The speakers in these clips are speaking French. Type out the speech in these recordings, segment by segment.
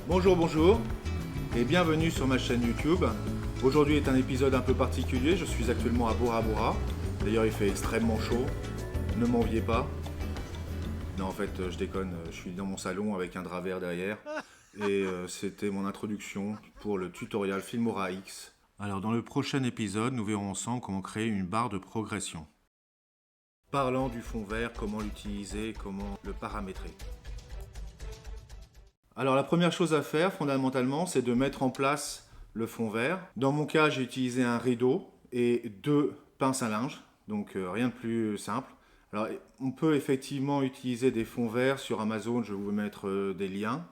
Bonjour, bonjour et bienvenue sur ma chaîne YouTube. Aujourd'hui est un épisode un peu particulier, je suis actuellement à Bora Bora. D'ailleurs il fait extrêmement chaud, ne m'enviez pas. Non en fait je déconne, je suis dans mon salon avec un drap vert derrière. Et c'était mon introduction pour le tutoriel Filmora X. Alors dans le prochain épisode, nous verrons ensemble comment créer une barre de progression. Parlant du fond vert, comment l'utiliser, comment le paramétrer. Alors la première chose à faire fondamentalement, c'est de mettre en place le fond vert. Dans mon cas, j'ai utilisé un rideau et deux pinces à linge, donc rien de plus simple. Alors on peut effectivement utiliser des fonds verts sur Amazon, je vais vous mettre des liens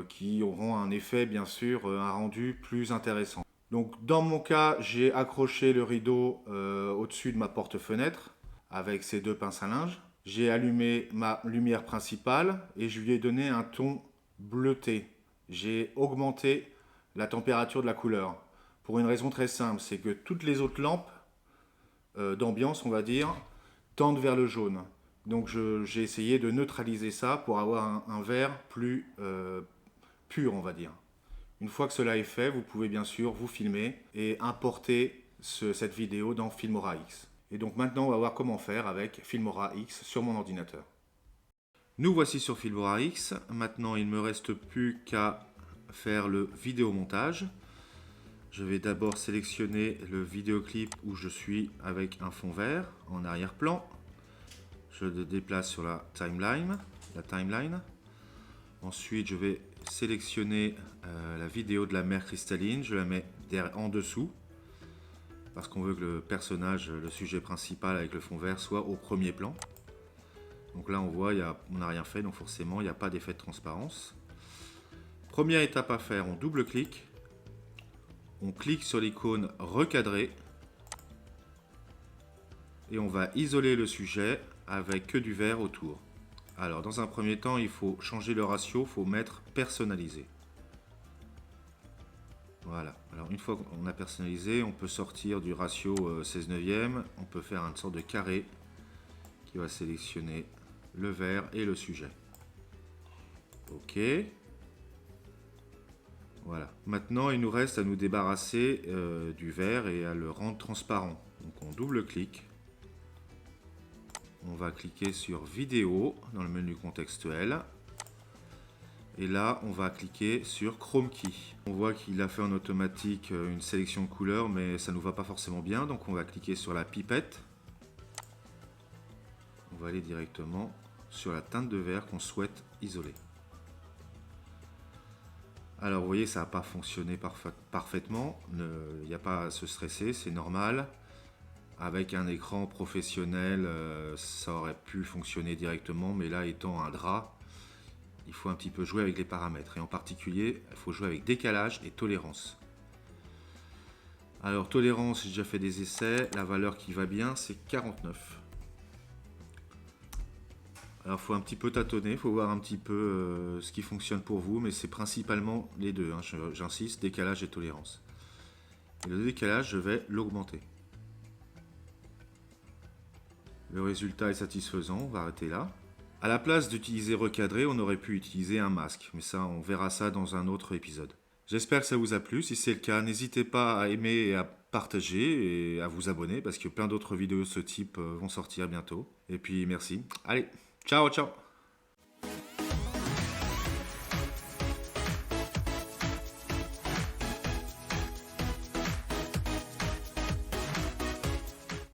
qui auront un effet bien sûr, un rendu plus intéressant. Donc dans mon cas, j'ai accroché le rideau au-dessus de ma porte-fenêtre avec ces deux pinces à linge. J'ai allumé ma lumière principale et je lui ai donné un ton bleuté. J'ai augmenté la température de la couleur. Pour une raison très simple, c'est que toutes les autres lampes d'ambiance, on va dire, tendent vers le jaune. Donc j'ai essayé de neutraliser ça pour avoir un vert plus pur, on va dire. Une fois que cela est fait, vous pouvez bien sûr vous filmer et importer cette vidéo dans Filmora X. Et donc maintenant, on va voir comment faire avec Filmora X sur mon ordinateur. Nous voici sur Filmora X. Maintenant, il ne me reste plus qu'à faire le vidéomontage. Je vais d'abord sélectionner le vidéoclip où je suis avec un fond vert en arrière-plan. Je le déplace sur la timeline. Ensuite, je vais sélectionner la vidéo de la mer cristalline. Je la mets en dessous parce qu'on veut que le personnage, le sujet principal avec le fond vert soit au premier plan. Donc là on voit, on n'a rien fait, donc forcément il n'y a pas d'effet de transparence. Première étape à faire, on double-clique. On clique sur l'icône recadrer. Et on va isoler le sujet avec que du vert autour. Alors dans un premier temps, il faut changer le ratio, il faut mettre personnalisé. Voilà, alors une fois qu'on a personnalisé, on peut sortir du ratio 16 neuvième, on peut faire une sorte de carré qui va sélectionner le vert et le sujet. Ok. Voilà, maintenant il nous reste à nous débarrasser du vert et à le rendre transparent. Donc on double-clique. On va cliquer sur vidéo dans le menu contextuel. Et là, on va cliquer sur Chrome Key. On voit qu'il a fait en automatique une sélection de couleurs, mais ça ne nous va pas forcément bien. Donc on va cliquer sur la pipette. On va aller directement sur la teinte de vert qu'on souhaite isoler. Alors vous voyez, ça n'a pas fonctionné parfaitement. Il n'y a pas à se stresser, c'est normal. Avec un écran professionnel, ça aurait pu fonctionner directement, mais là étant un drap, il faut un petit peu jouer avec les paramètres. Et en particulier, il faut jouer avec décalage et tolérance. Alors tolérance, j'ai déjà fait des essais. La valeur qui va bien, c'est 49. Alors il faut un petit peu tâtonner, il faut voir un petit peu ce qui fonctionne pour vous, mais c'est principalement les deux, hein, j'insiste, décalage et tolérance. Et le décalage, je vais l'augmenter. Le résultat est satisfaisant, on va arrêter là. À la place d'utiliser recadrer, on aurait pu utiliser un masque, mais ça, on verra ça dans un autre épisode. J'espère que ça vous a plu. Si c'est le cas, n'hésitez pas à aimer et à partager et à vous abonner parce que plein d'autres vidéos de ce type vont sortir bientôt. Et puis merci. Allez, ciao, ciao!